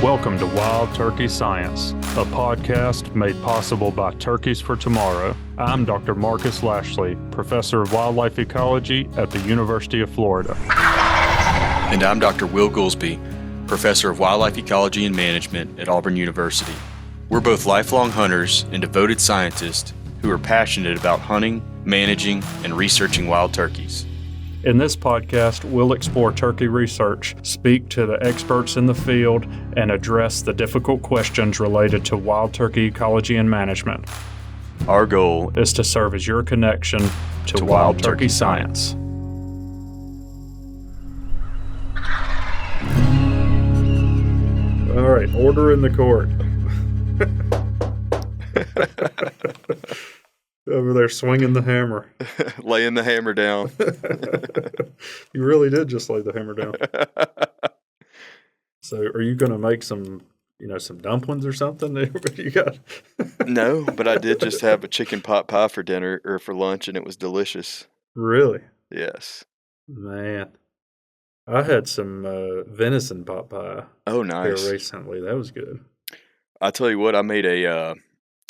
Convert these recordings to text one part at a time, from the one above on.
Welcome to Wild Turkey Science, a podcast made possible by Turkeys for Tomorrow. I'm Dr. Marcus Lashley, Professor of Wildlife Ecology at the University of Florida. And I'm Dr. Will Goolsby, Professor of Wildlife Ecology and Management at Auburn University. We're both lifelong hunters and devoted scientists who are passionate about hunting, managing, and researching wild turkeys. In this podcast, we'll explore turkey research, speak to the experts in the field, and address the difficult questions related to wild turkey ecology and management. Our goal is to serve as your connection to wild turkey science. All right, order in the court. Over there swinging the hammer. Laying the hammer down. You really did just lay the hammer down. So are you going to make some dumplings or something? You got? No, but I did just have a chicken pot pie for dinner or for lunch, and it was delicious. Really? Yes. Man. I had some venison pot pie. Oh, nice. Here recently. That was good. I tell you what, I made a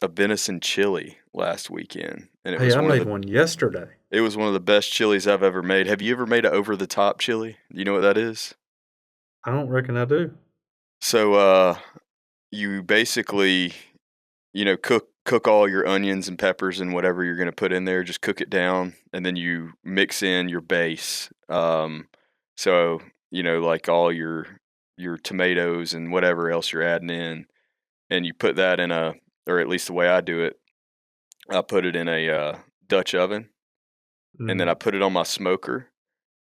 venison chili last weekend, and I made one yesterday. It was one of the best chilies I've ever made. Have you ever made an over-the-top chili? Do you know what that is? I don't reckon I do. So, you basically, cook all your onions and peppers and whatever you're going to put in there. Just cook it down, and then you mix in your base. So, like all your tomatoes and whatever else you're adding in, and you put that in or at least the way I do it, I put it in a Dutch oven, and then I put it on my smoker,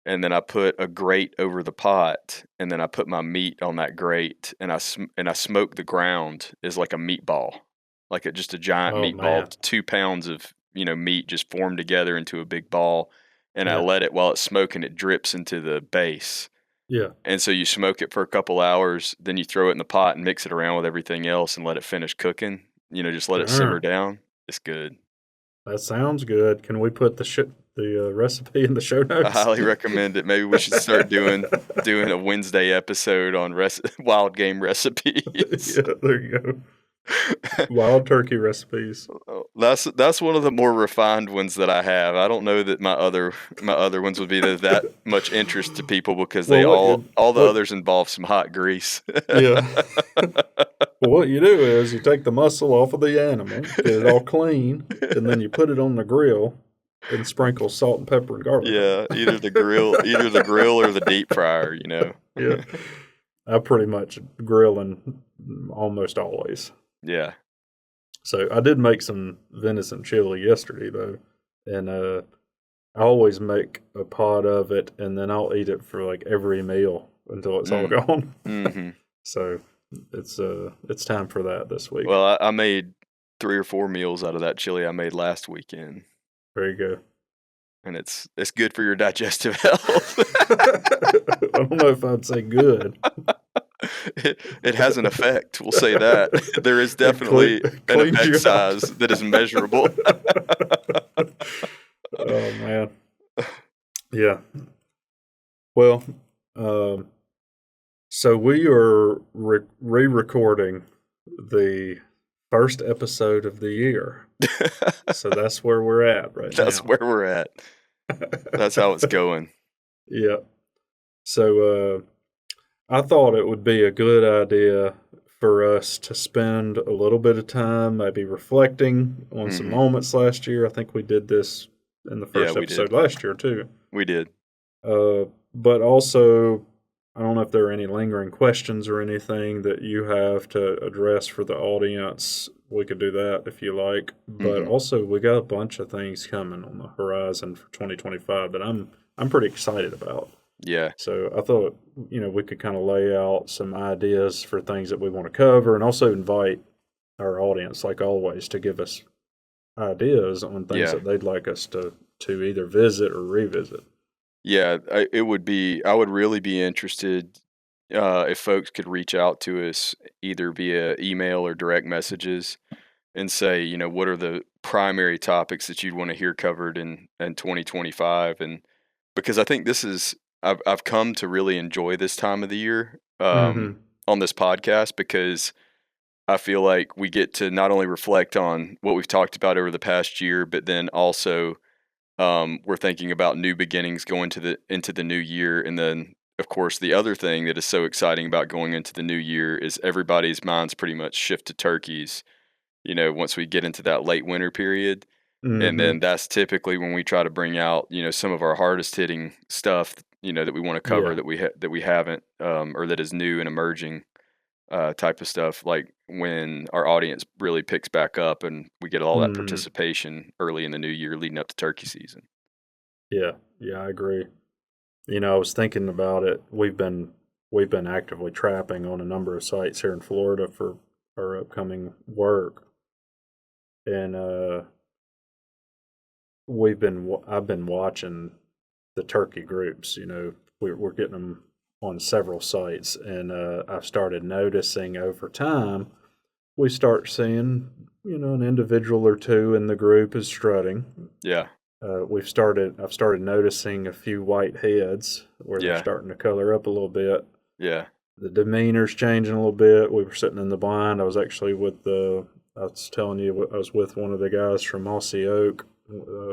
and then I put a grate over the pot, and then I put my meat on that grate, and I smoke the ground as like a meatball, like just a giant meatball, man. 2 pounds of meat just formed together into a big ball, and I let it, while it's smoking, it drips into the base. Yeah. And so you smoke it for a couple hours, then you throw it in the pot and mix it around with everything else and let it finish cooking. Just let it simmer down. It's good. That sounds good. Can we put the recipe in the show notes? I highly recommend it. Maybe we should start doing a Wednesday episode on wild game recipes. Yeah, there you go. Wild turkey recipes. That's one of the more refined ones that I have. I don't know that my other ones would be that much interest to people because all the others involve some hot grease. Yeah. Well, what you do is you take the muscle off of the animal, get it all clean, and then you put it on the grill and sprinkle salt and pepper and garlic. Yeah, either the grill or the deep fryer. Yeah. I pretty much grilling almost always. Yeah. So I did make some venison chili yesterday, though, and I always make a pot of it, and then I'll eat it for like every meal until it's all gone. Mm-hmm. So it's time for that this week. Well, I made 3 or 4 meals out of that chili I made last weekend. There you go. And it's good for your digestive health. I don't know if I'd say good. It has an effect. We'll say that. There is definitely an effect size that is measurable. Oh, man. Yeah. Well, so we are re-recording the first episode of the year. So that's where we're at right now. That's where we're at. That's how it's going. Yeah. So, I thought it would be a good idea for us to spend a little bit of time maybe reflecting on some moments last year. I think we did this in the first episode last year, too. We did. But also, I don't know if there are any lingering questions or anything that you have to address for the audience. We could do that if you like. But also, we got a bunch of things coming on the horizon for 2025 that I'm pretty excited about. Yeah. So I thought, we could kind of lay out some ideas for things that we want to cover and also invite our audience, like always, to give us ideas on things that they'd like us to either visit or revisit. Yeah, I would really be interested if folks could reach out to us either via email or direct messages and say, what are the primary topics that you'd want to hear covered in 2025? And because I think this is I've come to really enjoy this time of the year. on this podcast because I feel like we get to not only reflect on what we've talked about over the past year, but then also we're thinking about new beginnings going into the new year. And then, of course, the other thing that is so exciting about going into the new year is everybody's minds pretty much shift to turkeys, once we get into that late winter period. And Hmm. then that's typically when we try to bring out, some of our hardest hitting stuff, that we want to cover Yeah. that we haven't, or that is new and emerging, type of stuff. Like when our audience really picks back up and we get all that Hmm. participation early in the new year, leading up to turkey season. Yeah. Yeah, I agree. I was thinking about it. We've been actively trapping on a number of sites here in Florida for our upcoming work, and I've been watching the turkey groups. We're getting them on several sites, and I've started noticing over time we start seeing an individual or two in the group is strutting. Yeah, I've started noticing a few white heads where they're yeah, starting to color up a little bit. yeah. The demeanor's changing a little bit. We were sitting in the blind. I was actually I was telling you, I was with one of the guys from Mossy Oak,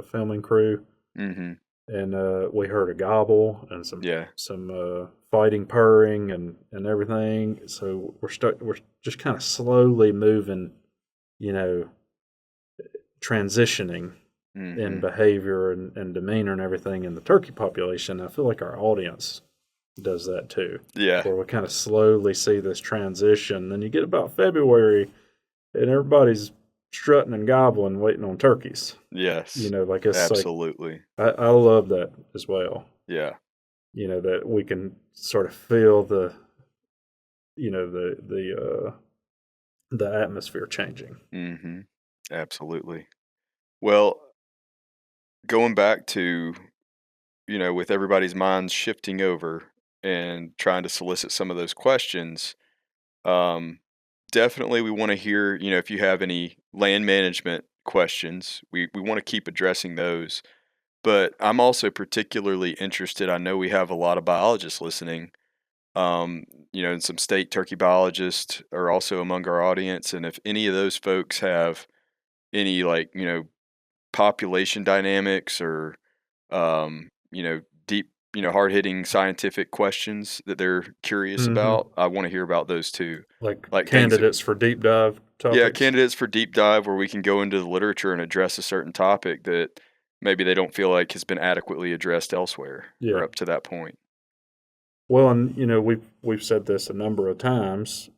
filming crew, Mm-hmm. and we heard a gobble and Yeah. some fighting, purring, and everything. So we're just kind of slowly moving, you know, transitioning in Mm-hmm. behavior and demeanor and everything in the turkey population. I feel like our audience does that too, Yeah. where we kind of slowly see this transition. Then you get about February, and everybody's strutting and gobbling, waiting on turkeys. Yes. Like it's like Absolutely. I love that as well. Yeah. That we can sort of feel the atmosphere changing. Mm-hmm. Absolutely. Well, going back to, with everybody's minds shifting over and trying to solicit some of those questions, um, definitely we want to hear, if you have any land management questions, we want to keep addressing those. But I'm also particularly interested. I know we have a lot of biologists listening, um, and some state turkey biologists are also among our audience. And if any of those folks have any, like, population dynamics or, deep, hard hitting scientific questions that they're curious Hmm. about, I want to hear about those too. Like Like things that, candidates for deep dive yeah, topics. candidates for deep dive where we can go into the literature and address a certain topic that maybe they don't feel like has been adequately addressed elsewhere or Yeah. up to that point. Well, and we've said this a number of times,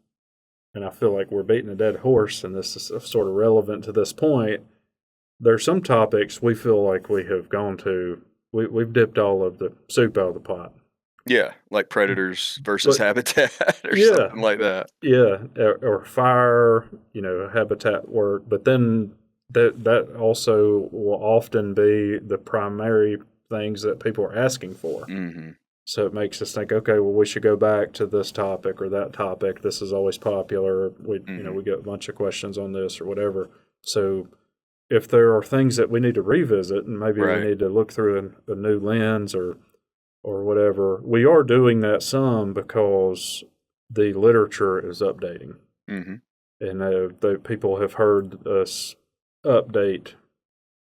and I feel like we're beating a dead horse, and this is sort of relevant to this point. There's some topics we feel like we have gone to. We've dipped all of the soup out of the pot. Yeah, like predators versus But habitat or yeah, something like that. yeah, or fire, habitat work. But then that also will often be the primary things that people are asking for. Mhm. So it makes us think, okay, well, we should go back to this topic or that topic. This is always popular. Mhm. We get a bunch of questions on this or whatever. So if there are things that we need to revisit and maybe we Right. need to look through a new lens or whatever, we are doing that some because the literature is updating, Mhm. and people have heard us update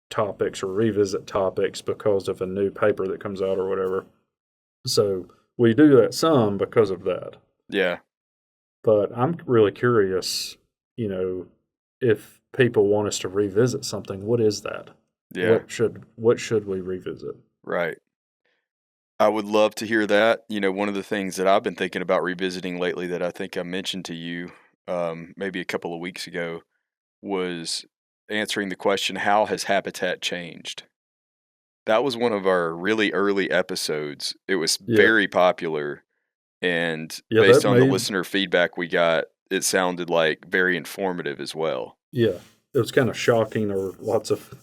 topics or revisit topics because of a new paper that comes out or whatever. So we do that some because of that. Yeah. But I'm really curious, you know, if people want us to revisit something, what is that? Yeah. What should we revisit? Right. I would love to hear that. One of the things that I've been thinking about revisiting lately that I think I mentioned to you, maybe a couple of weeks ago, was answering the question, how has habitat changed? That was one of our really early episodes. It was Yeah. very popular, and Yeah, based that on the made listener feedback we got, it sounded like very informative as well. yeah. It was kind of shocking. There were lots of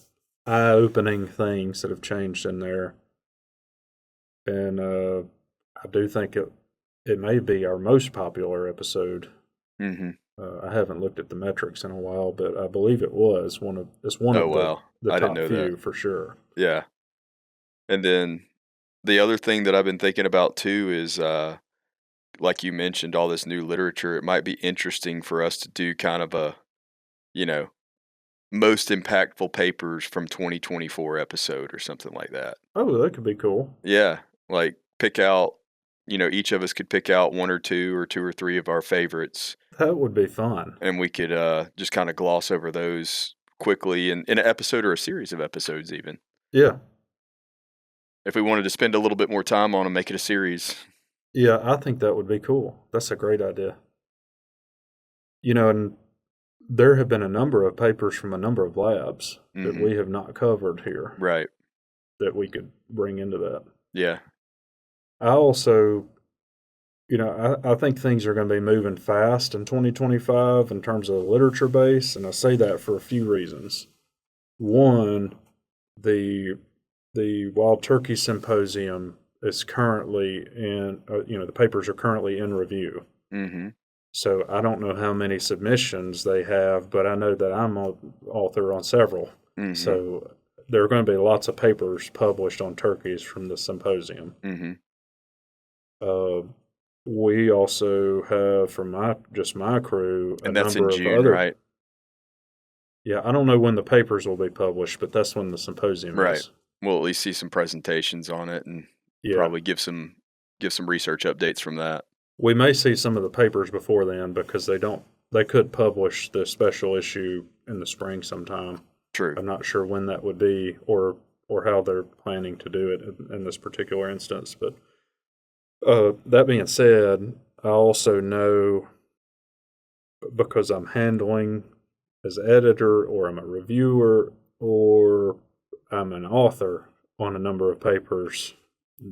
eye-opening things that have changed in there. And I do think it may be our most popular episode. Mhm. I haven't looked at the metrics in a while, but I believe it's one Oh, of wow. the I didn't top know that. few for sure. Yeah. And then the other thing that I've been thinking about too is, like you mentioned, all this new literature, it might be interesting for us to do kind of a, you know, most impactful papers from 2024 episode or something like that. Oh, that could be cool. Yeah, like pick out, each of us could pick out one or two or three of our favorites, That would be fun. and we could just kind of gloss over those quickly in an episode or a series of episodes, even Yeah. if we wanted to spend a little bit more time on them, make it a series. Yeah, I think that would be cool. That's a great idea. And there have been a number of papers from a number of labs that we have not covered here Right. that we could bring into that. Yeah. I also, I think things are going to be moving fast in 2025 in terms of the literature base, and I say that for a few reasons. One, the Wild Turkey Symposium is currently the papers are currently in review. Mm-hmm. So I don't know how many submissions they have, but I know that I'm an author on several. Mm-hmm. So there are going to be lots of papers published on turkeys from the symposium. Mm-hmm. We also have from my crew and that's in June, right? Yeah, I don't know when the papers will be published, but that's when the symposium is. We'll at least see some presentations on it and probably give some research updates from that. We may see some of the papers before then because they could publish the special issue in the spring sometime. True. I'm not sure when that would be or how they're planning to do it in this particular instance. But that being said, I also know, because I'm handling as editor or I'm a reviewer or I'm an author on a number of papers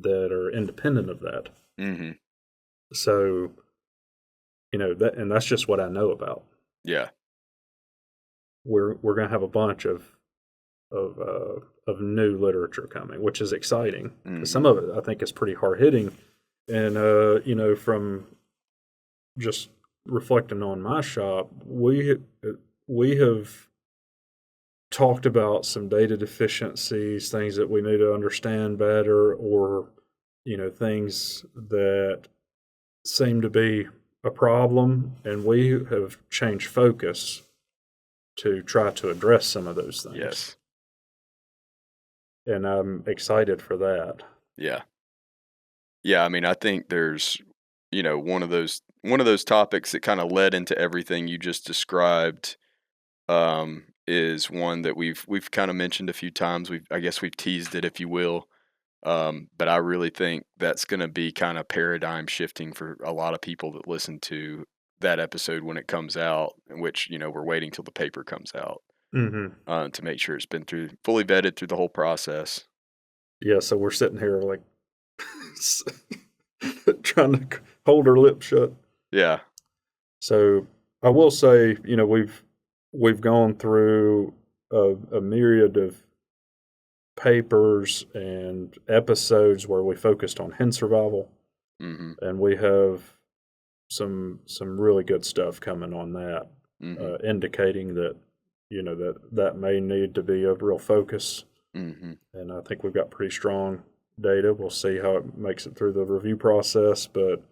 that are independent of that. Mm-hmm. So, that, and that's just what I know about. Yeah. We're going to have a bunch of new literature coming, which is exciting. Mm-hmm. Some of it I think is pretty hard hitting, and from just reflecting on my shop, we have talked about some data deficiencies, things that we need to understand better, or things that seem to be a problem, and we have changed focus to try to address some of those things. Yes. And I'm excited for that. Yeah. Yeah, I mean, I think there's, one of those topics that kind of led into everything you just described, is one that we've kind of mentioned a few times. I guess we've teased it, if you will. But I really think that's going to be kind of paradigm shifting for a lot of people that listen to that episode when it comes out, which, we're waiting till the paper comes out, to make sure it's been fully vetted through the whole process. Yeah. So we're sitting here like trying to hold our lips shut. Yeah. So I will say, we've gone through a myriad of papers and episodes where we focused on hen survival, and we have some really good stuff coming on that, indicating that that may need to be a real focus. And I think we've got pretty strong data. We'll see how it makes it through the review process, but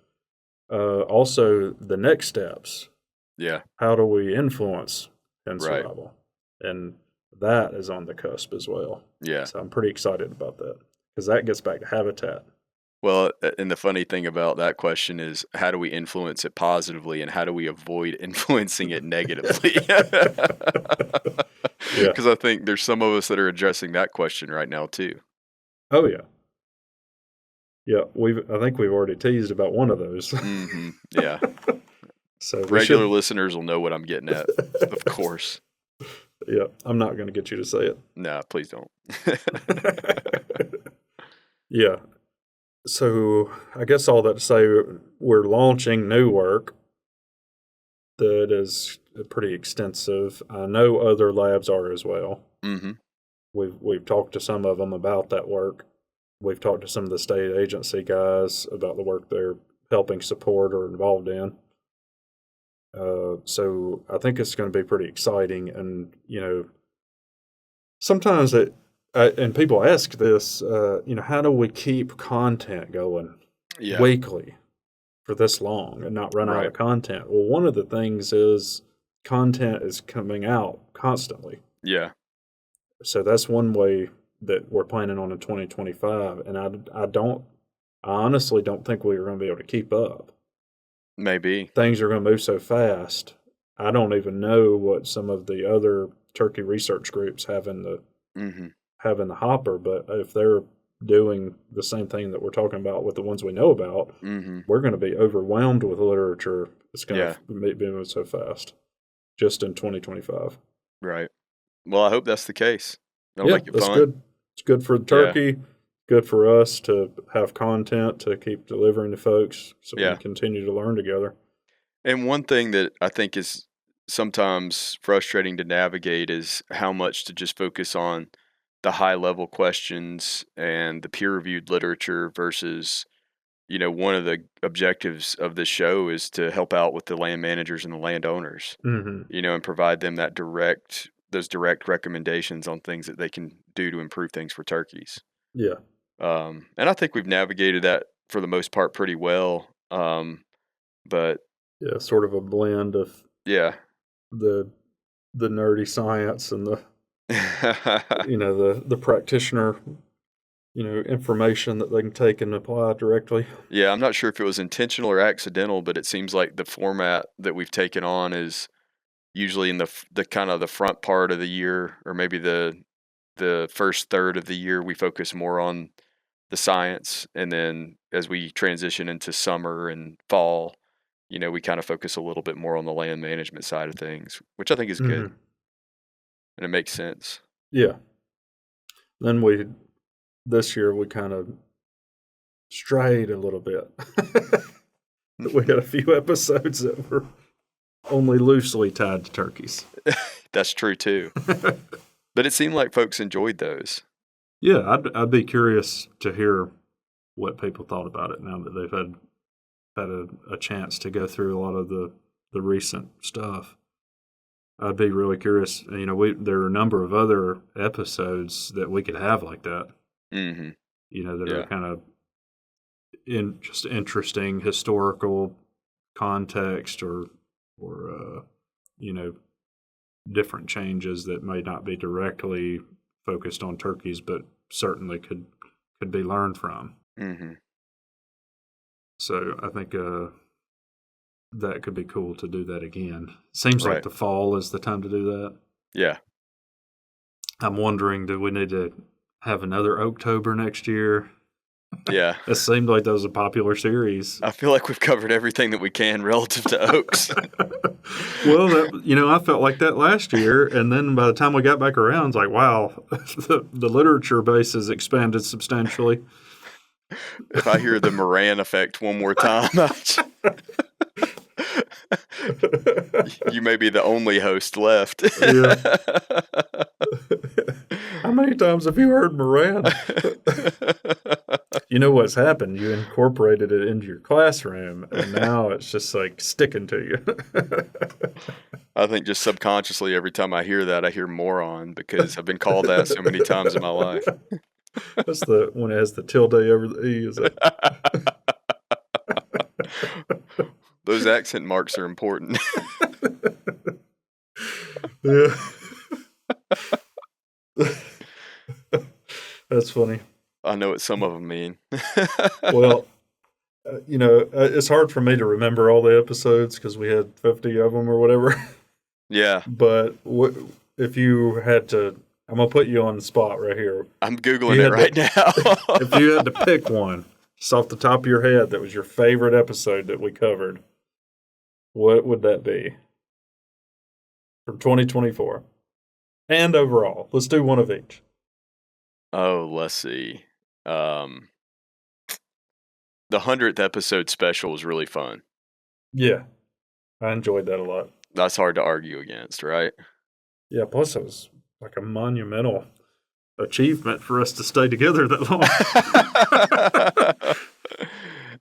also the next steps. Yeah, how do we influence hen survival? And that is on the cusp as well. Yeah. So I'm pretty excited about that because that gets back to habitat. Well, and the funny thing about that question is, how do we influence it positively and how do we avoid influencing it negatively? Because I think there's some of us that are addressing that question right now too. Oh, yeah. Yeah, I think we've already teased about one of those. Yeah. So regular listeners will know what I'm getting at, of course. Yeah, I'm not going to get you to say it. No, please don't. Yeah. So I guess all that to say, we're launching new work that is pretty extensive. I know other labs are as well. We've talked to some of them about that work. We've talked to some of the state agency guys about the work they're helping support or involved in. So I think it's going to be pretty exciting. And, sometimes and people ask this, how do we keep content going weekly for this long and not run out Right. of content. Well, one of the things is content is coming out constantly. Yeah. So that's one way that we're planning on in 2025. And I honestly don't think we're going to be able to keep up. Maybe. Things are going to move so fast. I don't even know what some of the other turkey research groups have in the hopper, but if they're doing the same thing that we're talking about with the ones we know about, we're going to be overwhelmed with literature. It's going to be moving so fast just in 2025. Right. Well, I hope that's the case. That'll make it that's fun. good. It's good for the turkey, good for us to have content to keep delivering to folks so we can continue to learn together. And one thing that I think is sometimes frustrating to navigate is how much to just focus on the high level questions and the peer reviewed literature versus, one of the objectives of this show is to help out with the land managers and the landowners, and provide them those direct recommendations on things that they can do to improve things for turkeys. Yeah. And I think we've navigated that for the most part pretty well. But yeah, sort of a blend of the nerdy science and the the practitioner information that they can take and apply directly. Yeah, I'm not sure if it was intentional or accidental, but it seems like the format that we've taken on is usually in the kind of the front part of the year, or maybe the first third of the year, we focus more on the science, and then as we transition into summer and fall, we kind of focus a little bit more on the land management side of things, which I think is good, and it makes sense. Yeah. Then this year we kind of strayed a little bit. We had a few episodes that were only loosely tied to turkeys. That's true too. But it seemed like folks enjoyed those. Yeah, I'd be curious to hear what people thought about it now that they've had a chance to go through a lot of the recent stuff. I'd be really curious. There are a number of other episodes that we could have like that. That are kind of just interesting historical context or different changes that may not be directly focused on turkeys, but certainly could be learned from. So I think that could be cool to do that again. Seems like the fall is the time to do that. Yeah. I'm wondering, do we need to have another October next year? Yeah. It seemed like that was a popular series. I feel like we've covered everything that we can relative to oaks. Well, I felt like that last year, and then by the time we got back around, it's like, wow, the literature base has expanded substantially. If I hear the Moran effect one more time, you may be the only host left. Yeah. How many times have you heard Moran? You know what's happened? You incorporated it into your classroom, and now it's just like sticking to you. I think just subconsciously, every time I hear that, I hear moron because I've been called that so many times in my life. That's the one that has the tilde over the E, is it? Those accent marks are important. Yeah. That's funny. I know what some of them mean. Well, it's hard for me to remember all the episodes because we had 50 of them or whatever. Yeah. But if you had to, I'm going to put you on the spot right here. I'm Googling it right now. If you had to pick one, just off the top of your head, that was your favorite episode that we covered, what would that be? From 2024. And overall. Let's do one of each. Oh, let's see. The 100th episode special was really fun. Yeah. I enjoyed that a lot. That's hard to argue against, right? Yeah, plus it was like a monumental achievement for us to stay together that long.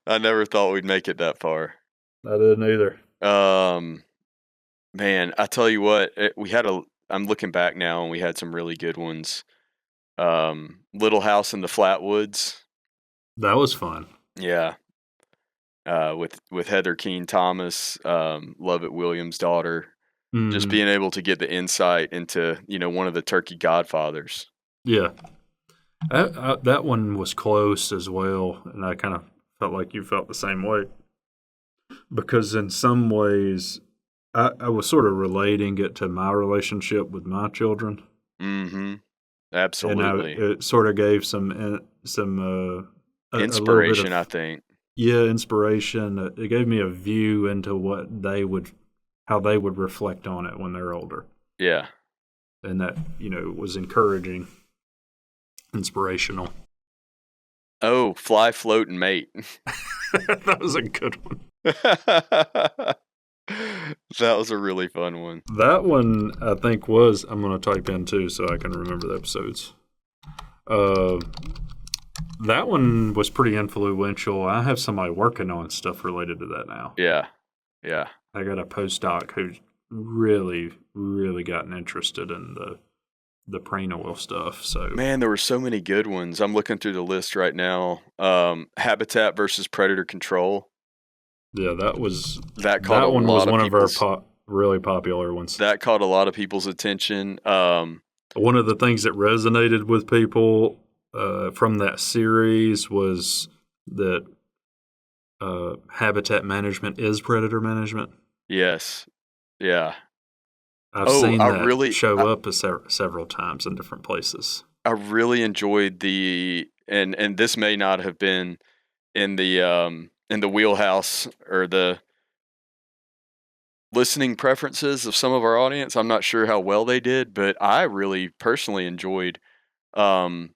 I never thought we'd make it that far. I didn't either. Man, I tell you what, I'm looking back now and we had some really good ones. Little House in the Flatwoods. That was fun. Yeah. with Heather Keane Thomas, Lovett Williams' daughter, just Mm-hmm. being able to get the insight into one of the turkey godfathers. Yeah. That one was close as well, and I kind of felt like you felt the same way because in some ways I was sort of relating it to my relationship with my children, Mm-hmm. and Absolutely. it sort of gave a little bit Inspiration, I of think. inspiration. It gave me a view into how they would reflect on it when they're older, Yeah. and that was encouraging, inspirational. Oh, fly, float, and mate. That was a good one. That was a really fun one. That one I think was. I'm going to type in too so I can remember the episodes. That one was pretty influential. I have somebody working on stuff related to that now. Yeah. Yeah. I got a postdoc who's really, really gotten interested in the brain oil stuff. So Man, there were so many good ones. I'm looking through the list right now. Habitat versus predator control. yeah, That caught a that one was lot of one of our people's really popular ones. that caught a lot of people's attention. One of the things that resonated with people from that series was that habitat management is predator management. Yes. Yeah. I've Oh, seen that show up several times in different places. I really enjoyed and this may not have been in the wheelhouse or the listening preferences of some of our audience. I'm not sure how well they did, but I really personally enjoyed um,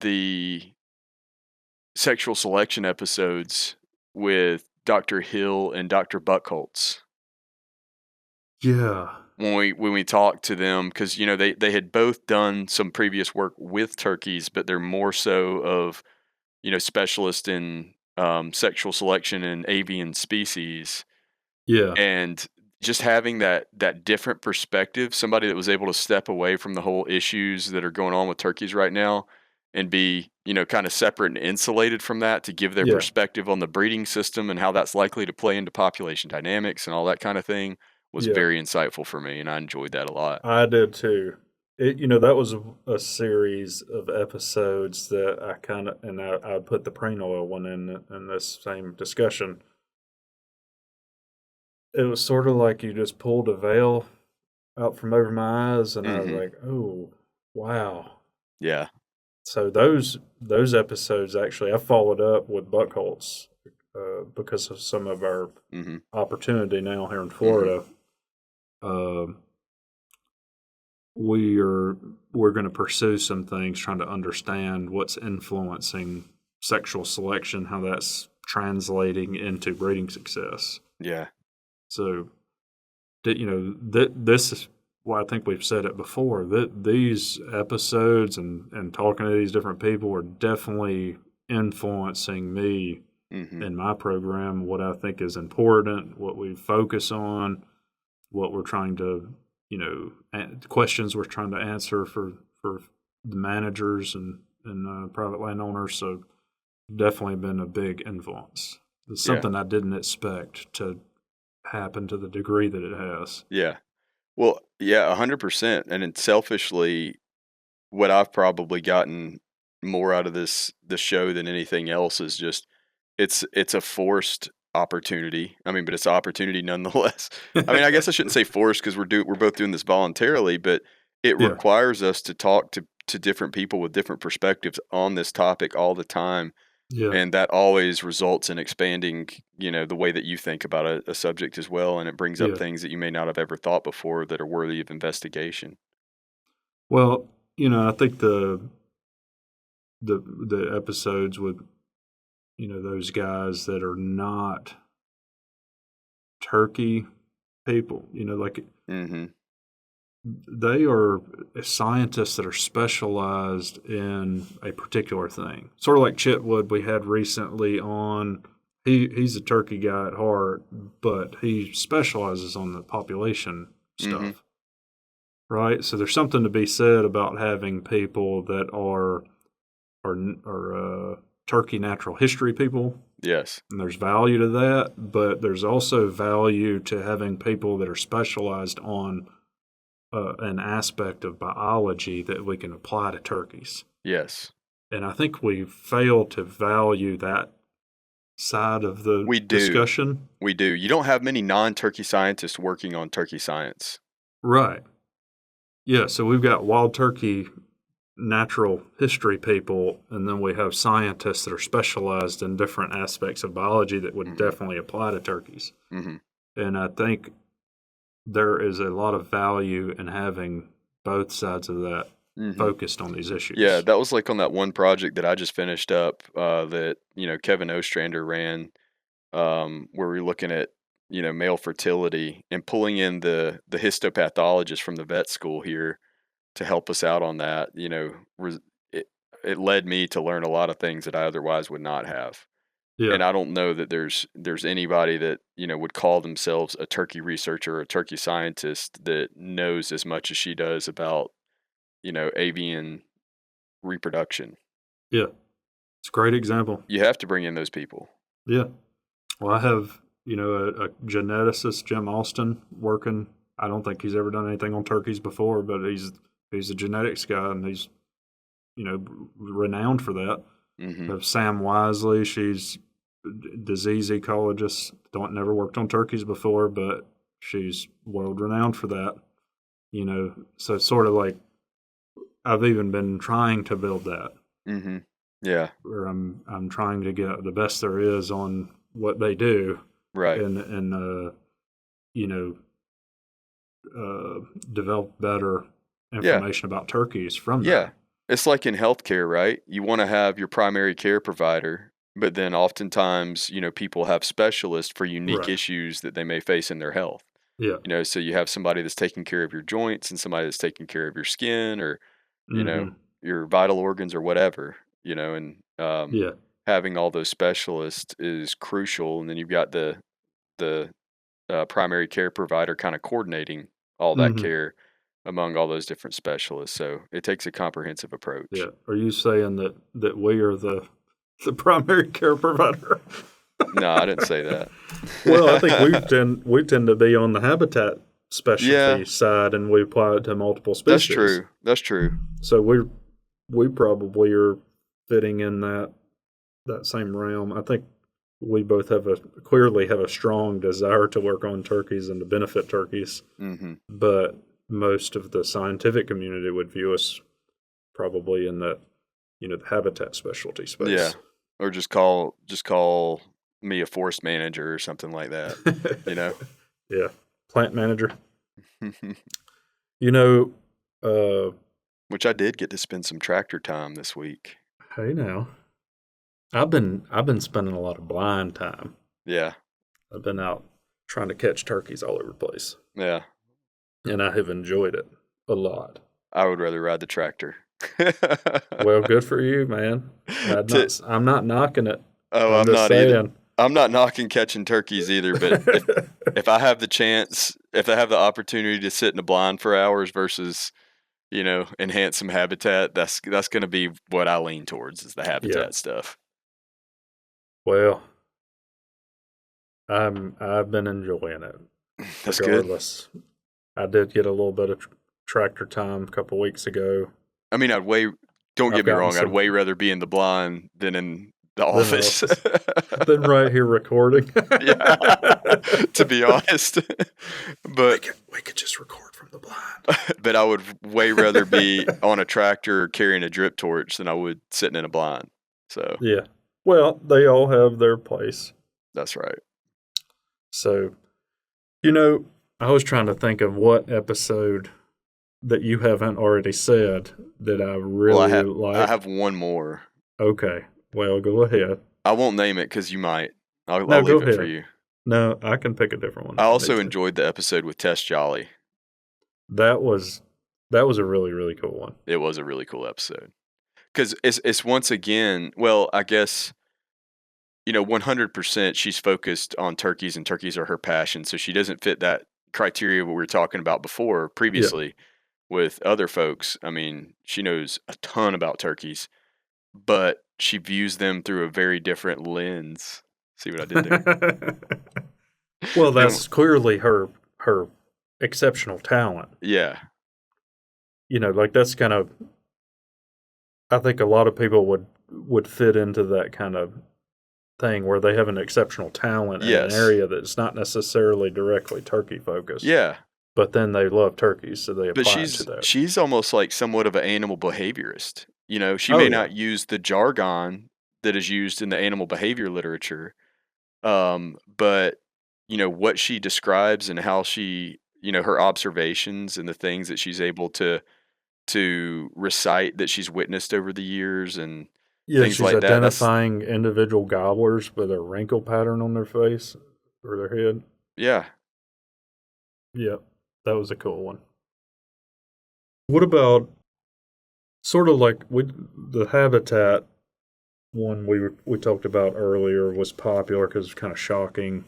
the sexual selection episodes with Dr. Hill and Dr. Buckholtz. Yeah. When we talked to them, because they had both done some previous work with turkeys, but they're more so of specialists in sexual selection and avian species, Yeah. and just having that different perspective, somebody that was able to step away from the whole issues that are going on with turkeys right now and be kind of separate and insulated from that to give their Yeah. perspective on the breeding system and how that's likely to play into population dynamics and all that kind of thing was Yeah. very insightful for me, and I enjoyed that a lot. I did too. That was a series of episodes that I kind of, and I put the brain oil one in this same discussion. It was sort of like you just pulled a veil out from over my eyes, and I was Hmm. like, "Oh, wow!" Yeah. So those episodes actually, I followed up with Buckholz because of some of our Hmm. opportunity now here in Hmm. Florida. Um, we're going to pursue some things trying to understand what's influencing sexual selection, how that's translating into breeding success. Yeah. So, this is why I think we've said it before, that these episodes and talking to these different people are definitely influencing me Hmm. in my program, what I think is important, what we focus on, what we're trying to, questions we're trying to answer for the managers and private landowners. So definitely been a big influence. It's Yeah. something I didn't expect to happen to the degree that it has. Yeah. Well, yeah, 100%. And then selfishly, what I've probably gotten more out of this show than anything else is just it's a forced opportunity. I mean, but it's an opportunity nonetheless. I mean, I guess I shouldn't say forced because we're both doing this voluntarily, but it Yeah, requires us to talk to different people with different perspectives on this topic all the time. yeah, And that always results in expanding, the way that you think about a subject as well. And it brings up yeah. things that you may not have ever thought before that are worthy of investigation. Well, I think the episodes with those guys that are not turkey people, like Hmm. they are scientists that are specialized in a particular thing. Sort of like Chitwood we had recently on. He's a turkey guy at heart, but he specializes on the population Hmm. stuff, right? So there's something to be said about having people that are turkey natural history people, Yes. And there's value to that, but there's also value to having people that are specialized on an aspect of biology that we can apply to turkeys. Yes. And I think we fail to value that side of the We do. discussion. We do. You don't have many non-turkey scientists working on turkey science. Right. Yeah, so we've got wild turkey natural history people, and then we have scientists that are specialized in different aspects of biology that would Mm-hmm. definitely apply to turkeys. Mm-hmm. And I think there is a lot of value in having both sides of that Mm-hmm. focused on these issues. Yeah, that was like on that one project that I just finished up that, Kevin Ostrander ran, where we're looking at, male fertility and pulling in the histopathologist from the vet school here to help us out on that. It, it led me to learn a lot of things that I otherwise would not have. Yeah. And I don't know that there's anybody that, would call themselves a turkey researcher or a turkey scientist that knows as much as she does about, avian reproduction. Yeah. It's a great example. You have to bring in those people. Yeah. Well, I have, a geneticist, Jim Austin, working. I don't think he's ever done anything on turkeys before, but he's a genetics guy, and he's, renowned for that. Mm-hmm. We have Sam Wisely. She's disease ecologist. Never worked on turkeys before, but she's world renowned for that. So it's sort of like I've even been trying to build that. Mm-hmm. Yeah. Where I'm trying to get the best there is on what they do, Right. and you know develop better Yeah. information about turkeys from Yeah. that. It's like in healthcare, right? You want to have your primary care provider, but then oftentimes, people have specialists for unique Right. issues that they may face in their health. Yeah. So you have somebody that's taking care of your joints and somebody that's taking care of your skin or, Mm-hmm. your vital organs or whatever, and Yeah. having all those specialists is crucial. And then you've got the primary care provider kind of coordinating all that Mm-hmm. care among all those different specialists. So it takes a comprehensive approach. Yeah. Are you saying that we are the primary care provider? No, I didn't say that. Well, I think we tend to be on the habitat specialty Yeah, side, and we apply it to multiple that's species. true. That's true. So we probably are fitting in that same realm. I think we both clearly have a strong desire to work on turkeys and to benefit turkeys, Mm-hmm. but most of the scientific community would view us probably in the the habitat specialty space. Yeah, or just call me a forest manager or something like that. Yeah, plant manager. You know, uh, Which I did get to spend some tractor time this week. hey now, I've been spending a lot of blind time. Yeah, I've been out trying to catch turkeys all over the place, yeah. and I have enjoyed it a lot. I would rather ride the tractor. Well, good for you, man. I'm not knocking it. Oh, I'm I'm just not saying. either. I'm not knocking catching turkeys either, but if I have the chance, if I have the opportunity to sit in a blind for hours versus, enhance some habitat, that's going to be what I lean towards is the habitat stuff. Well, I've been enjoying it. That's regardless. Good. I did get a little bit of tractor time a couple weeks ago. I mean, don't get me wrong, I'd way rather be in the blind than in the office. Than right here recording. Yeah, to be honest. But we could just record from the blind. But I would way rather be on a tractor carrying a drip torch than I would sitting in a blind. So yeah. Well, they all have their place. That's right. So, I was trying to think of what episode that you haven't already said that I really like. I have one more. Okay. Well, go ahead. I won't name it because you might. I'll go leave it ahead. for you. No, I can pick a different one. I also enjoyed the episode with Tess Jolly. That was a really, really cool one. It was a really cool episode. Because it's once again, well, I guess, 100% she's focused on turkeys and turkeys are her passion. So she doesn't fit that criteria we were talking about previously with other folks. I mean, she knows a ton about turkeys, but she views them through a very different lens See what I did there? Well, You know, that's clearly her exceptional talent. yeah. Like that's kind of, I think a lot of people would fit into that kind of thing where they have an exceptional talent in an Yes. area that's not necessarily directly turkey focused, Yeah. but then they love turkeys, so they But apply it to that. she's almost like somewhat of an animal behaviorist. She Oh may yeah, not use the jargon that is used in the animal behavior literature, but what she describes and how she, her observations and the things that she's able to recite that she's witnessed over the years and yeah. things She's like that. That's identifying individual gobblers with a wrinkle pattern on their face or their head. yeah, Yeah, that was a cool one. What about sort of like the habitat one we talked about earlier was popular because it's kind of shocking.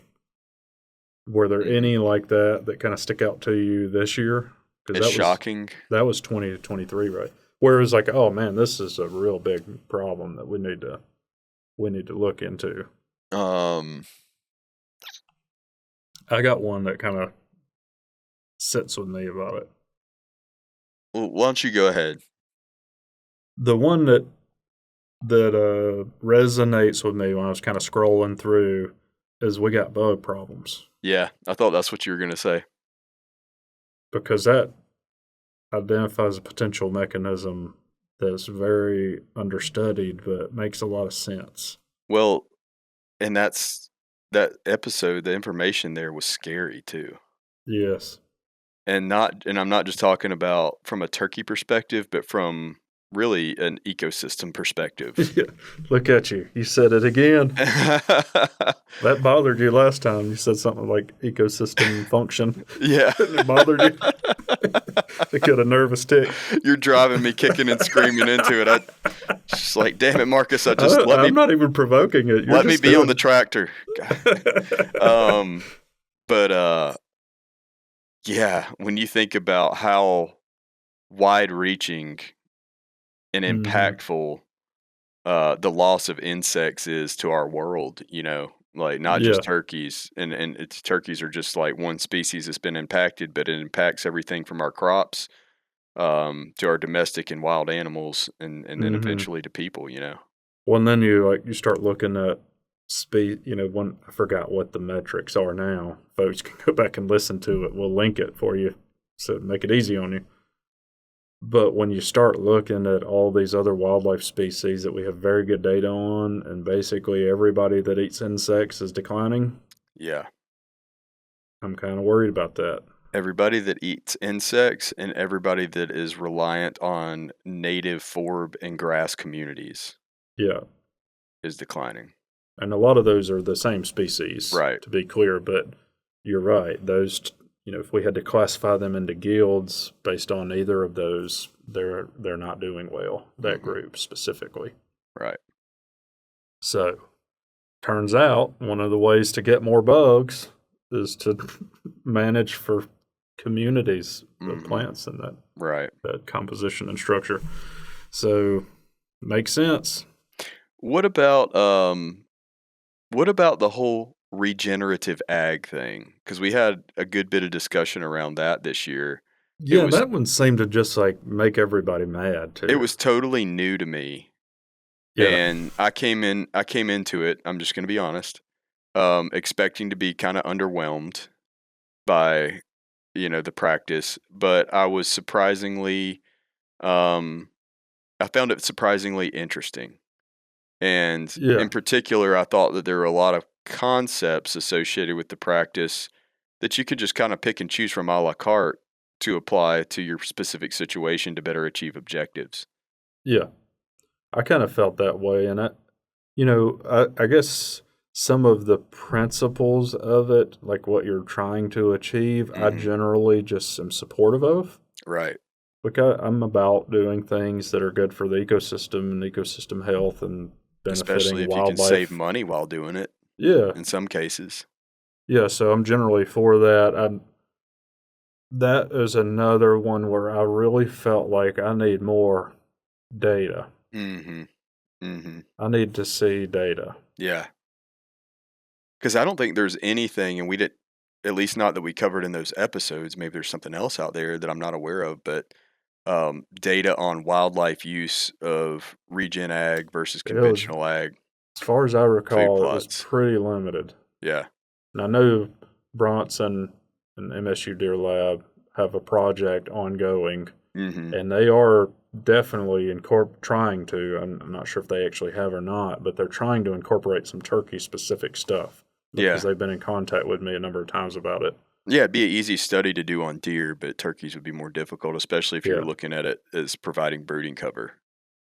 Were there hmm any like that kind of stick out to you this year? Because it's shocking. that was 20 to 23, right? Whereas like, oh man, this is a real big problem that we need to look into. Um, I got one that kind of sits with me about it. well, why don't you go ahead? The one that resonates with me when I was kind of scrolling through is we got bug problems Yeah, I thought that's what you were gonna say. because that identifies a potential mechanism that's very understudied but makes a lot of sense. Well, and that episode, the information there was scary too. Yes. And I'm not just talking about from a turkey perspective, but from really an ecosystem perspective. Yeah. Look at you. You said it again. That bothered you last time. You said something like ecosystem function. Yeah. It bothered you. It got a nervous tick. You're driving me kicking and screaming into it. I just like, damn it, Marcus, I just I'm not even provoking it. You're let me just be on doing the tractor. God. But yeah, when you think about how wide reaching and Mhm. impactful the loss of insects is to our world, like not just Yeah. turkeys, and it's turkeys are just like one species that's been impacted, but it impacts everything from our crops to our domestic and wild animals, and then Mhm. eventually to people. Well, and then you start looking at speed. When I forgot what the metrics are now. Folks can go back and listen to it. We'll link it for you, so make it easy on you. But when you start looking at all these other wildlife species that we have very good data on, and basically everybody that eats insects is declining, Yeah, I'm kind of worried about that. everybody that eats insects and everybody that is reliant on native forb and grass communities Yeah. is declining. And a lot of those are the same species, Right. to be clear, but you're right. If we had to classify them into guilds based on either of those, they're not doing well, that hmm group specifically. Right. So, turns out one of the ways to get more bugs is to manage for communities of hmm plants and Right. that composition and structure. So, makes sense. What about what about the whole regenerative ag thing? Because we had a good bit of discussion around that this year. It Yeah, was that one seemed to just like make everybody mad it too. was totally new to me, Yeah. and I came into it. I'm just going to be honest, expecting to be kind of underwhelmed by the practice, but um, I found it surprisingly interesting. And Yeah. in particular, I thought that there were a lot of concepts associated with the practice that you could just kind of pick and choose from a la carte to apply to your specific situation to better achieve objectives. Yeah. I kind of felt that way. And I guess some of the principles of it, like what you're trying to achieve, I hmm generally just am supportive of. Right. Because I'm about doing things that are good for the ecosystem and ecosystem health and Especially benefiting if you can save wildlife. money while doing it Yeah. in some cases. Yeah. So I'm generally for that. That is another one where I really felt like I need more data. hmm hmm I need to see data. Yeah. Because I don't think there's anything, and we didn't, at least not that we covered in those episodes. Maybe there's something else out there that I'm not aware of, but data on wildlife use of regen ag versus It was, conventional ag as far as I food recall, it was plots. pretty limited. Yeah. And I know Bronson and MSU Deer Lab have a project ongoing, Mm-hmm. and they are definitely trying to. I'm not sure if they actually have or not, but they're trying to incorporate some turkey-specific stuff because Yeah. they've been in contact with me a number of times about it. Yeah, it'd be an easy study to do on deer, but turkeys would be more difficult, especially if you're Yeah. looking at it as providing brooding cover.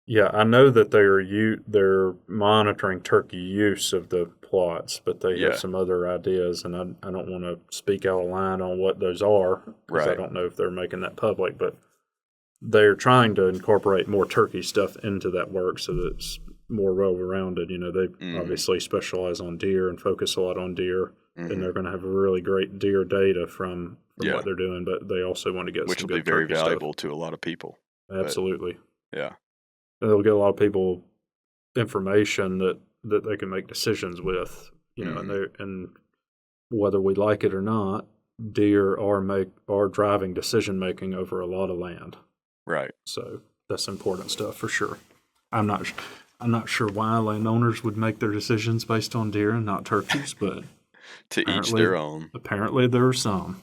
Yeah, I know that they're monitoring turkey use of the plots, but they have Yeah. some other ideas, and I don't want to speak out of line on what those are because I Right. don't know if they're making that public, but they're trying to incorporate more turkey stuff into that work so that it's more well-rounded. They Mm-hmm. obviously specialize on deer and focus a lot on deer, and Mm-hmm. they're going to have really great deer data from Yeah. what they're doing, but they also want to get Which some will be good very turkey valuable to a lot of people. stuff. Absolutely. Yeah. And they'll get a lot of people information that they can make decisions with, Mm-hmm. and whether we like it or not, deer are driving decision making over a lot of land. Right. So that's important stuff for sure. I'm not sure why landowners would make their decisions based on deer and not turkeys, but To each their own. Apparently there are some.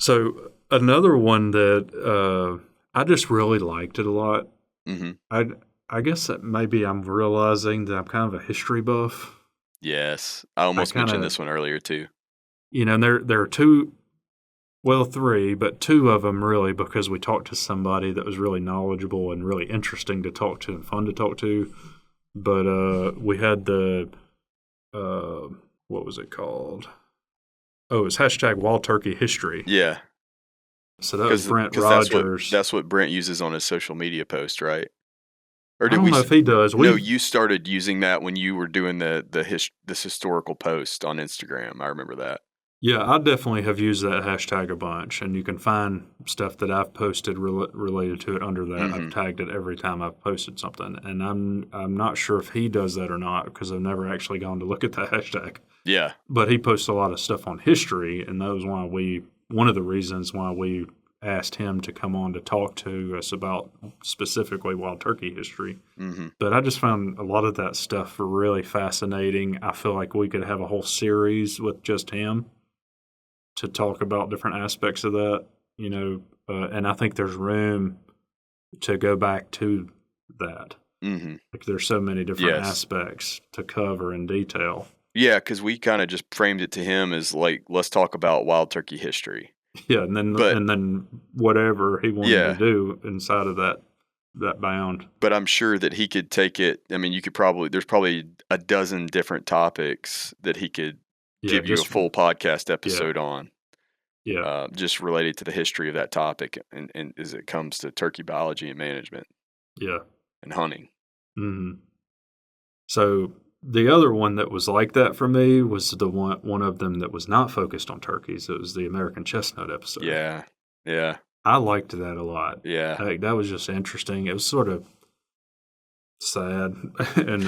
So another one that I just really liked it a lot. Mm-hmm. I guess that maybe I'm realizing that I'm kind of a history buff. Yes. I almost mentioned this one earlier too. And there are three, but two of them really because we talked to somebody that was really knowledgeable and really interesting to talk to and fun to talk to. But we had the what was it called? Oh, it was hashtag Wild Turkey History. Yeah. So that was Brent Rogers. That's what Brent uses on his social media post, right? Or I did don't we? know if he does. No, you started using that when you were doing this historical post on Instagram. I remember that. Yeah, I definitely have used that hashtag a bunch, and you can find stuff that I've posted related to it under that. Mm-hmm. I've tagged it every time I've posted something, and I'm not sure if he does that or not because I've never actually gone to look at that hashtag. Yeah. But he posts a lot of stuff on history, and that was one of the reasons why we asked him to come on to talk to us about specifically wild turkey history. Mm-hmm. But I just found a lot of that stuff really fascinating. I feel like we could have a whole series with just him to talk about different aspects of that, and I think there's room to go back to that. Mm-hmm. Like there's so many different aspects to cover in detail. Yeah, because we kind of just framed it to him as like, let's talk about wild turkey history. Yeah, and then whatever he wanted to do inside of that bound. But I'm sure that he could take it. I mean, there's probably a dozen different topics that he could give you a full podcast episode on. Yeah. Just related to the history of that topic and as it comes to turkey biology and management. Yeah. And hunting. Mm-hmm. So the other one that was like that for me was the one of them that was not focused on turkeys. It was the American chestnut episode. Yeah. Yeah. I liked that a lot. Yeah. That was just interesting. It was sort of sad and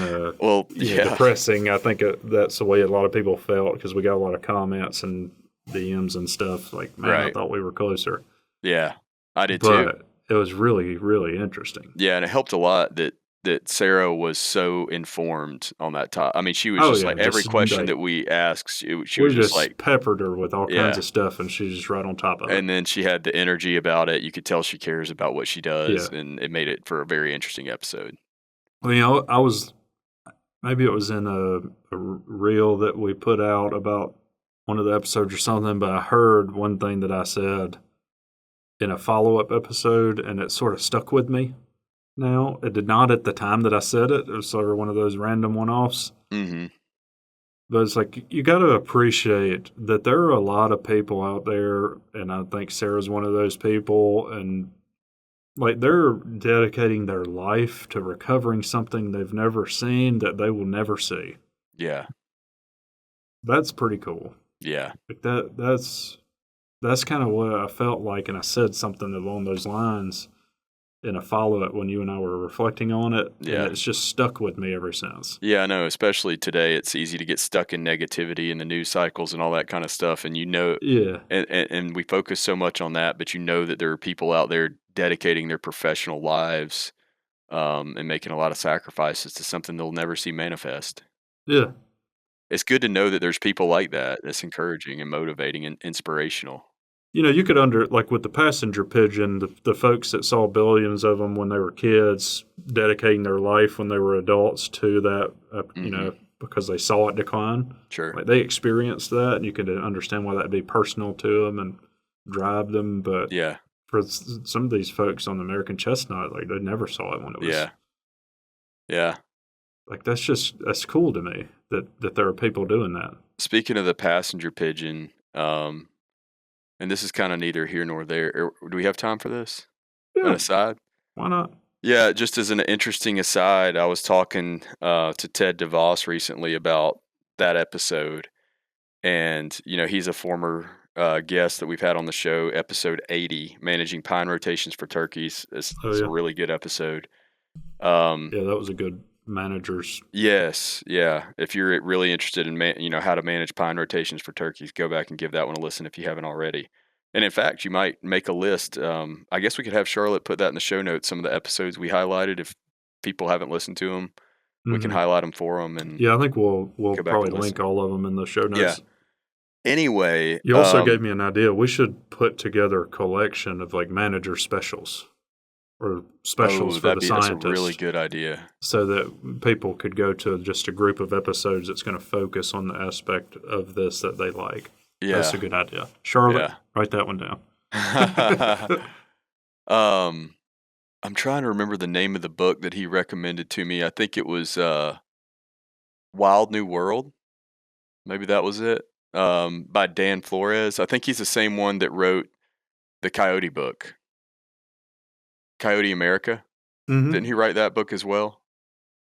depressing. I think that's the way a lot of people felt because we got a lot of comments and DMs and stuff like, man, I thought we were closer. Yeah, I did too. But it was really, really interesting. Yeah, and it helped a lot that Sarah was so informed on that topic. I mean, she was like every question that we asked, she was just like peppered her with all kinds of stuff, and she's just right on top of it. And then she had the energy about it. You could tell she cares about what she does, and it made it for a very interesting episode. Well, maybe it was in a reel that we put out about one of the episodes or something, but I heard one thing that I said in a follow-up episode, and it sort of stuck with me now. It did not at the time that I said it. It was sort of one of those random one-offs. Mm-hmm. But it's like, you got to appreciate that there are a lot of people out there, and I think Sarah's one of those people, and like they're dedicating their life to recovering something they've never seen that they will never see. Yeah. That's pretty cool. Yeah. Like that's kind of what I felt like, and I said something along those lines in a follow-up when you and I were reflecting on it, and Yeah. it's just stuck with me ever since. Yeah, I know, especially today, it's easy to get stuck in negativity and the news cycles and all that kind of stuff, and Yeah, and we focus so much on that, but you know that there are people out there dedicating their professional lives, and making a lot of sacrifices to something they'll never see manifest. yeah. It's good to know that there's people like that. That's encouraging and motivating and inspirational. You could like with the passenger pigeon, the folks that saw billions of them when they were kids, dedicating their life when they were adults to that, Mhm. because they saw it decline. Sure. Like they experienced that, and you can understand why that'd be personal to them and drive them. But Yeah. for some of these folks on the American chestnut, like they never saw it when it was Yeah. Yeah. like that's cool to me that there are people doing that. Speaking of the passenger pigeon, and this is kind of neither here nor there. Do we have time for this? An Yeah, aside? why not? Yeah, just as an interesting aside, I was talking to Ted DeVos recently about that episode, and he's a former guest that we've had on the show, episode 80, managing pine rotations for turkeys. Oh It's a yeah, really good episode. Um, yeah, that was a good manager's. yes, yeah. If you're really interested in how to manage pine rotations for turkeys, go back and give that one a listen if you haven't already. And in fact, you might make a list. I guess we could have Charlotte put that in the show notes. Some of the episodes we highlighted, if people haven't listened to them, we can Hmm. highlight them for them and Yeah, I think we'll go back probably and listen. link all of them in the show Yeah. notes. Anyway, You also gave me an idea. We should put together a collection of like manager specials or specials oh, for the that's a really scientists, good idea. so that people could go to just a group of episodes that's going to focus on the aspect of this that they like. That's a Yeah, good idea. Charlotte, yeah. write that one down. um, I'm trying to remember the name of the book that he recommended to me. I think it was Wild New World. Maybe that was it. By Dan Flores. I think he's the same one that wrote the Coyote book, Coyote America. Didn't Hmm. he write that book as well?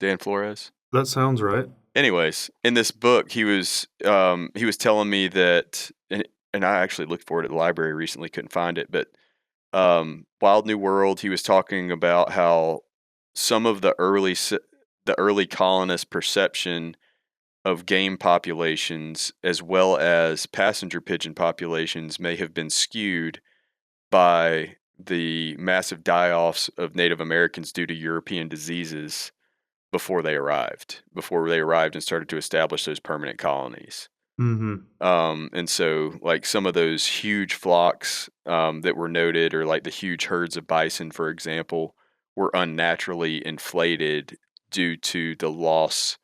Dan Flores. That sounds right. Anyways, in this book, he was telling me that, and I actually looked for it at the library recently, couldn't find it, but Wild New World, he was talking about how some of the early colonist perception of game populations as well as passenger pigeon populations may have been skewed by the massive die-offs of Native Americans due to European diseases before they arrived and started to establish those permanent colonies. Hmm. And so, like some of those huge flocks that were noted, or like the huge herds of bison, for example, were unnaturally inflated due to the loss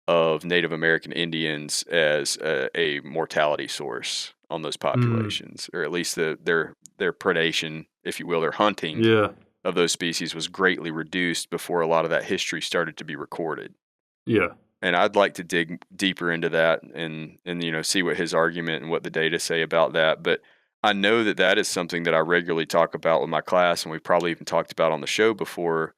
of Native American Indians as a mortality source on those Mm. populations, or at least their predation, if you will, their hunting Yeah. of those species was greatly reduced before a lot of that history started to be recorded. Yeah. And I'd like to dig deeper into that and see what his argument and what the data say about that. But I know that that is something that I regularly talk about with my class, and we've probably even talked about on the show before,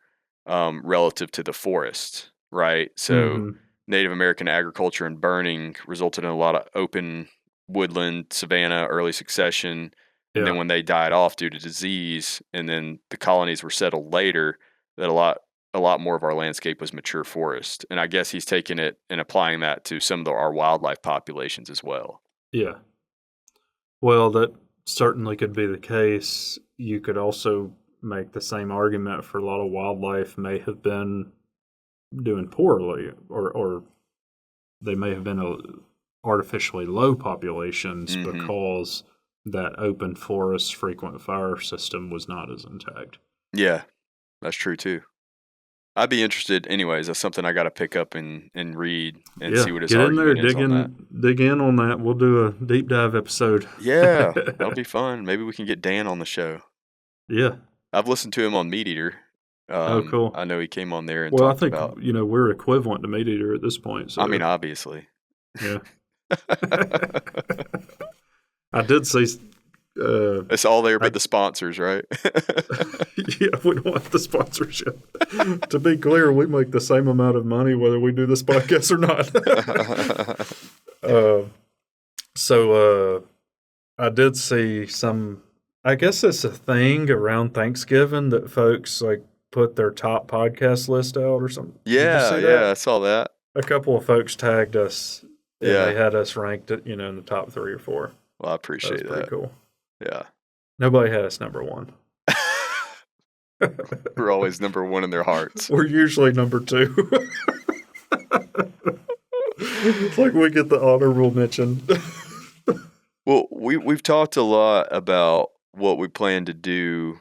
relative to the forest, right? So Hmm. Native American agriculture and burning resulted in a lot of open woodland, savanna, early succession, and then Yeah. when they died off due to disease, and then the colonies were settled later, that a lot more of our landscape was mature forest. And I guess he's taking it and applying that to some of our wildlife populations as well. Yeah. Well, that certainly could be the case. You could also make the same argument for a lot of wildlife may have been doing poorly, or they may have been artificially low populations Hmm. because that open forest frequent fire system was not as intact. Yeah, that's true too. I'd be interested, anyways. That's something I got to pick up and read and Yeah, see what his get in there, argument is on that. dig in on that. We'll do a deep dive episode. Yeah, that'll be fun. Maybe we can get Dan on the show. Yeah. I've listened to him on Meat Eater. Oh, cool. I know he came on there and Well, I talked think about. we're equivalent to Meat Eater at this point. I mean, So obviously. yeah. I did see. It's all there I, but the sponsors, right? yeah, we don't want the sponsorship. To be clear, we make the same amount of money whether we do this podcast or not. So I did see some I guess it's a thing around Thanksgiving that folks like put their top podcast list out or something. Did you see Yeah, that? I saw that. A couple of folks tagged us and they Yeah. had us ranked, in the top 3 or 4. Well, I That was appreciate pretty that. cool. Yeah. Nobody had us number 1. We're always number 1 in their hearts. We're usually number 2. It's like we get the honorable mention. Well, we've talked a lot about what we plan to do,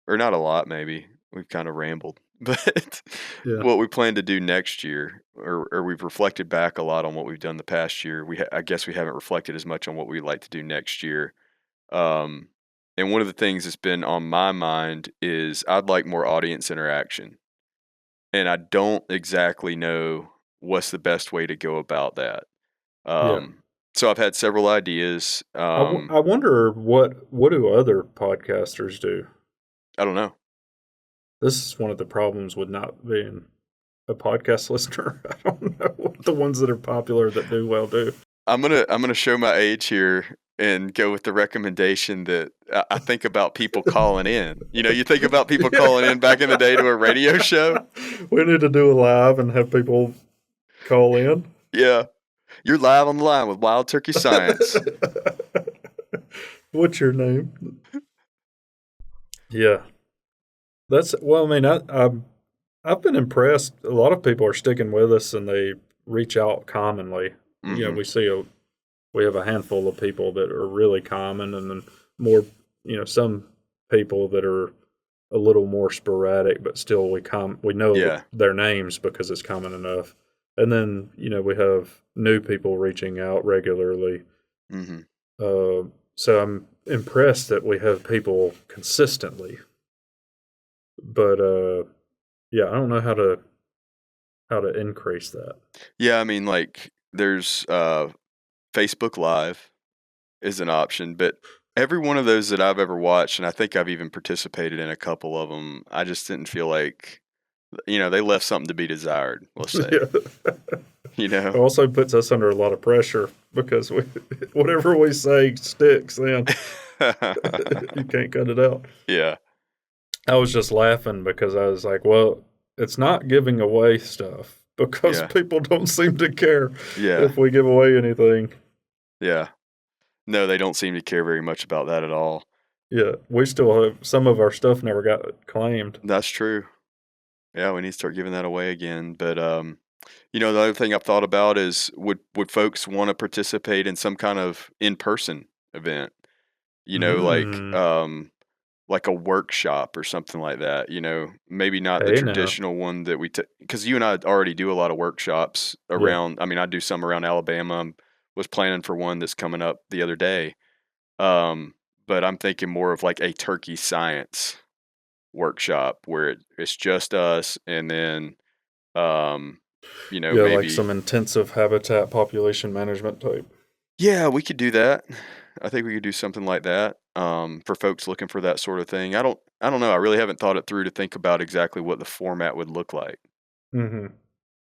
or not a lot maybe. We've kind of rambled. But Yeah. what we plan to do next year, or we've reflected back a lot on what we've done the past year. I guess we haven't reflected as much on what we'd like to do next year. Um, and one of the things that's been on my mind is I'd like more audience interaction. And I don't exactly know what's the best way to go about that. Yeah. So I've had several ideas. I wonder what do other podcasters do? I don't know. This is one of the problems with not being a podcast listener. I don't know what the ones that are popular that do well do. I'm gonna show my age here and go with the recommendation that I think about people calling in. You think about people calling in back in the day to a radio show. We need to do a live and have people call in. Yeah, you're live on the line with Wild Turkey Science. What's your name? Yeah, that's well. I mean, I've been impressed. A lot of people are sticking with us, and they reach out commonly. Mm-hmm. We have a handful of people that are really common, and then more. Some people that are a little more sporadic, but still we know their names because it's common enough. And then we have new people reaching out regularly. Mm-hmm. So I'm impressed that we have people consistently. But yeah, I don't know how to increase that. Yeah, I mean, like there's Facebook Live is an option, but every one of those that I've ever watched, and I think I've even participated in a couple of them, I just didn't feel like, they left something to be desired, let's say. It also puts us under a lot of pressure because whatever we say sticks then. You can't cut it out. Yeah. I was just laughing because I was like, well, it's not giving away stuff because people don't seem to care if we give away anything. Yeah. No, they don't seem to care very much about that at all. Yeah, we still have some of our stuff never got claimed. That's true. Yeah, we need to start giving that away again. But the other thing I've thought about is would folks want to participate in some kind of in-person event? Like a workshop or something like that. Maybe not the traditional one that because you and I already do a lot of workshops around. I mean, I do some around Alabama. Was planning for one that's coming up the other day. But I'm thinking more of like a turkey science workshop where it's just us, and then maybe like some intensive habitat population management type. Yeah, we could do that. I think we could do something like that for folks looking for that sort of thing. I don't know. I really haven't thought it through to think about exactly what the format would look like. Mm-hmm.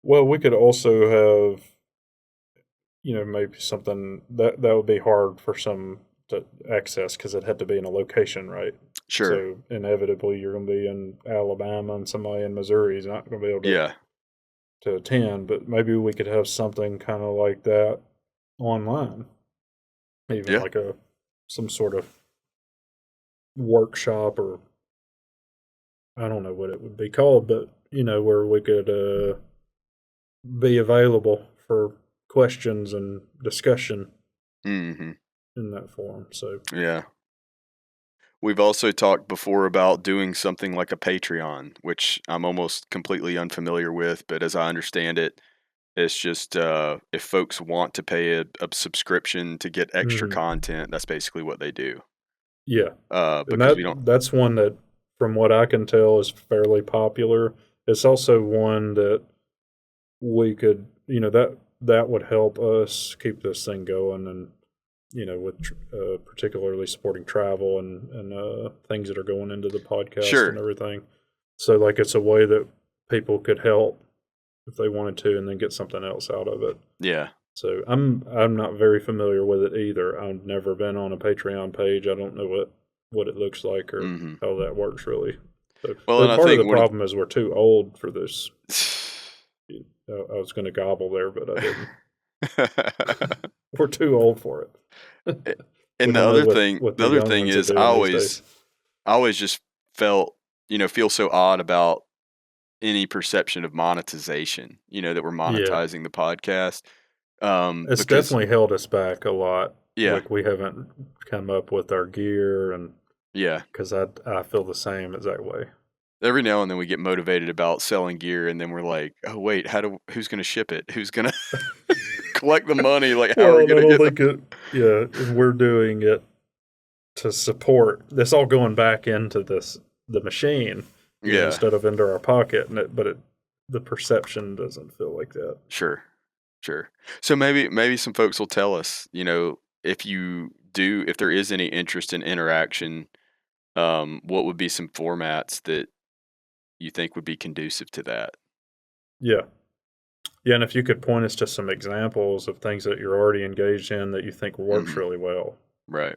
Well, we could also have, maybe something that would be hard for some to access because it had to be in a location, right? Sure. So inevitably you're going to be in Alabama and somebody in Missouri is not going to be able to attend. But maybe we could have something kind of like that online, even like some sort of workshop, or I don't know what it would be called, but where we could be available for questions and discussion in that forum. So yeah, we've also talked before about doing something like a Patreon, which I'm almost completely unfamiliar with, but as I understand it, it's just if folks want to pay a subscription to get extra content, that's basically what they do. Yeah, because that's one that, from what I can tell, is fairly popular. It's also one that we could, that would help us keep this thing going, and with particularly supporting travel and things that are going into the podcast and everything. So like it's a way that people could help if they wanted to, and then get something else out of it. Yeah. So I'm not very familiar with it either. I've never been on a Patreon page. I don't know what it looks like or how that works really. So, Well, and I part of think the problem is we're too old for this. I was going to gobble there, but I didn't. We're too old for it. And We the don't know other thing, what the the other young thing ones are is, doing these days. I always just felt, feel so odd about any perception of monetization. That we're monetizing the podcast. It's Because definitely held us back a lot. yeah, Like we haven't come up with our gear, and yeah. because I feel the same exact way. Every now and then we get motivated about selling gear, and then we're like, oh wait, who's going to ship it? Who's going to collect the money? Like, how are we going to get and we're doing it to support. This all going back into the machine, Yeah. instead of into our pocket, the perception doesn't feel like that. Sure. So maybe some folks will tell us, if there is any interest in interaction, what would be some formats that you think would be conducive to that? Yeah. Yeah, and if you could point us to some examples of things that you're already engaged in that you think works really well, Right.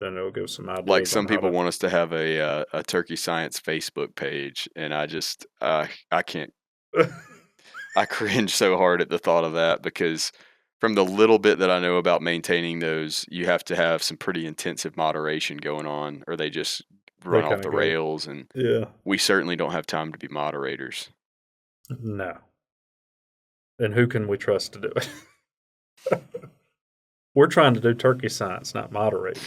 then it'll give some ideas. Like some people want us to have a turkey science Facebook page, and I just I can't. I cringe so hard at the thought of that, because from the little bit that I know about maintaining those, you have to have some pretty intensive moderation going on, or they just run off the rails, and we certainly don't have time to be moderators. No. And who can we trust to do it? We're trying to do turkey science, not moderate,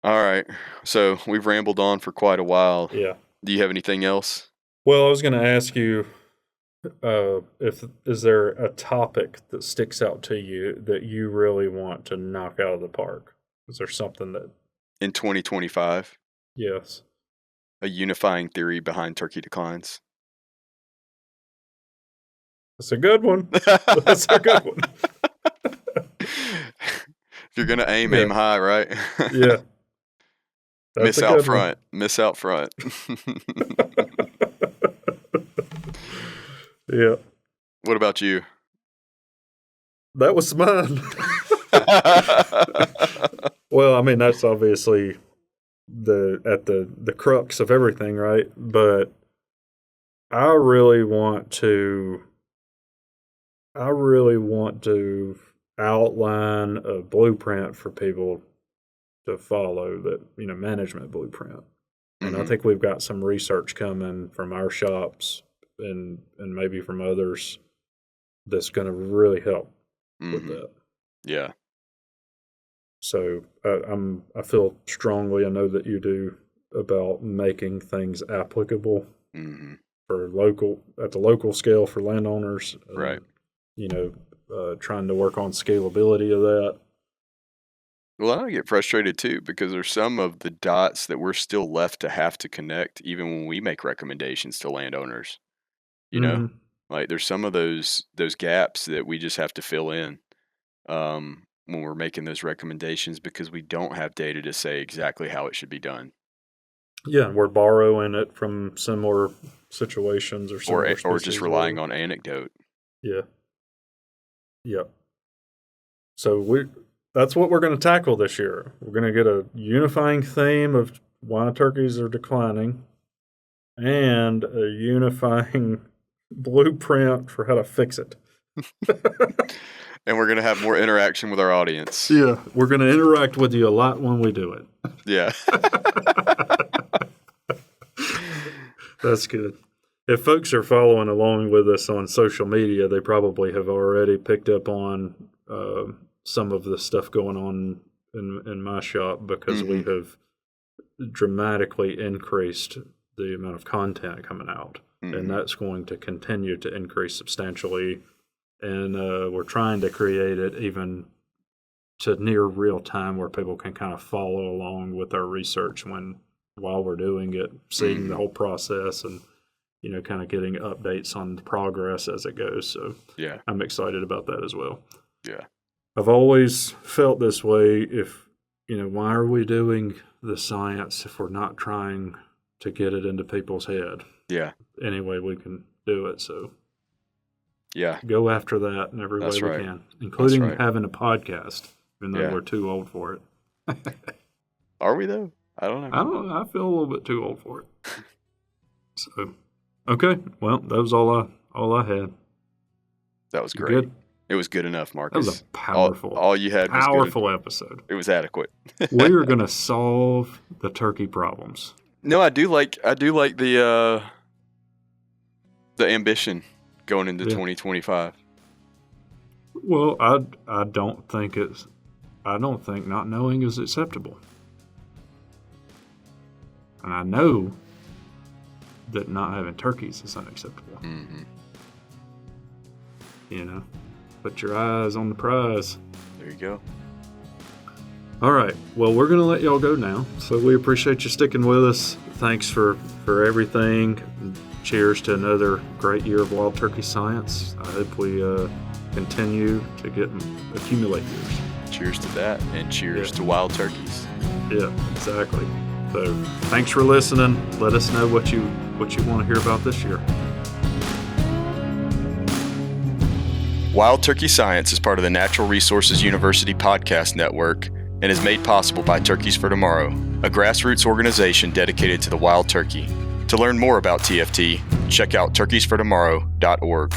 All right. So we've rambled on for quite a while. Yeah. Do you have anything else? Well, I was going to ask you, is there a topic that sticks out to you that you really want to knock out of the park? Is there something that... In 2025? Yes. A unifying theory behind turkey declines? That's a good one. That's a good one. If you're going to aim high, right? Yeah. Miss out front. Yeah. What about you? That was mine. Well, I mean, that's obviously the crux of everything, right? But I really want to outline a blueprint for people to follow, that, management blueprint. And I think we've got some research coming from our shops and maybe from others that's going to really help with that. Yeah. So I feel strongly, I know that you do, about making things applicable for at the local scale for landowners. Right. Trying to work on scalability of that. Well, I get frustrated too, because there's some of the dots that we're still left to have to connect, even when we make recommendations to landowners. Like there's some of those gaps that we just have to fill in when we're making those recommendations, because we don't have data to say exactly how it should be done. Yeah, and we're borrowing it from similar situations or just relying on anecdote. Yeah. Yep. So that's what we're going to tackle this year. We're going to get a unifying theme of why turkeys are declining and a unifying blueprint for how to fix it. And we're going to have more interaction with our audience. Yeah, we're going to interact with you a lot when we do it. Yeah. That's good. If folks are following along with us on social media, they probably have already picked up on some of the stuff going on in my shop, because we have dramatically increased the amount of content coming out. And that's going to continue to increase substantially. And we're trying to create it even to near real time, where people can kind of follow along with our research while we're doing it, seeing the whole process, and kind of getting updates on the progress as it goes. So yeah, I'm excited about that as well. Yeah, I've always felt this way. If why are we doing the science if we're not trying to get it into people's head? Yeah. Any way we can do it. So yeah, go after that in every way we can, including having a podcast, even though we're too old for it. Are we though? I don't know. I feel a little bit too old for it. So, okay. Well, that was all I had. That was You great. good? It was good enough, That Marcus. was a powerful, all you had was powerful good. episode. It was adequate. We are going to solve the turkey problems. No, I do like the ambition going into 2025. Well, I don't think not knowing is acceptable. And I know that not having turkeys is unacceptable. Mm-hmm. You know, put your eyes on the prize. There you go. All right. Well, we're going to let y'all go now. So we appreciate you sticking with us. Thanks for everything. Cheers to another great year of wild turkey science. I hope we continue to get and accumulate years. Cheers to that, and cheers to wild turkeys. Yeah, exactly. So thanks for listening. Let us know what you want to hear about this year. Wild Turkey Science is part of the Natural Resources University podcast network and is made possible by Turkeys for Tomorrow, a grassroots organization dedicated to the wild turkey. To learn more about TFT, check out turkeysfortomorrow.org.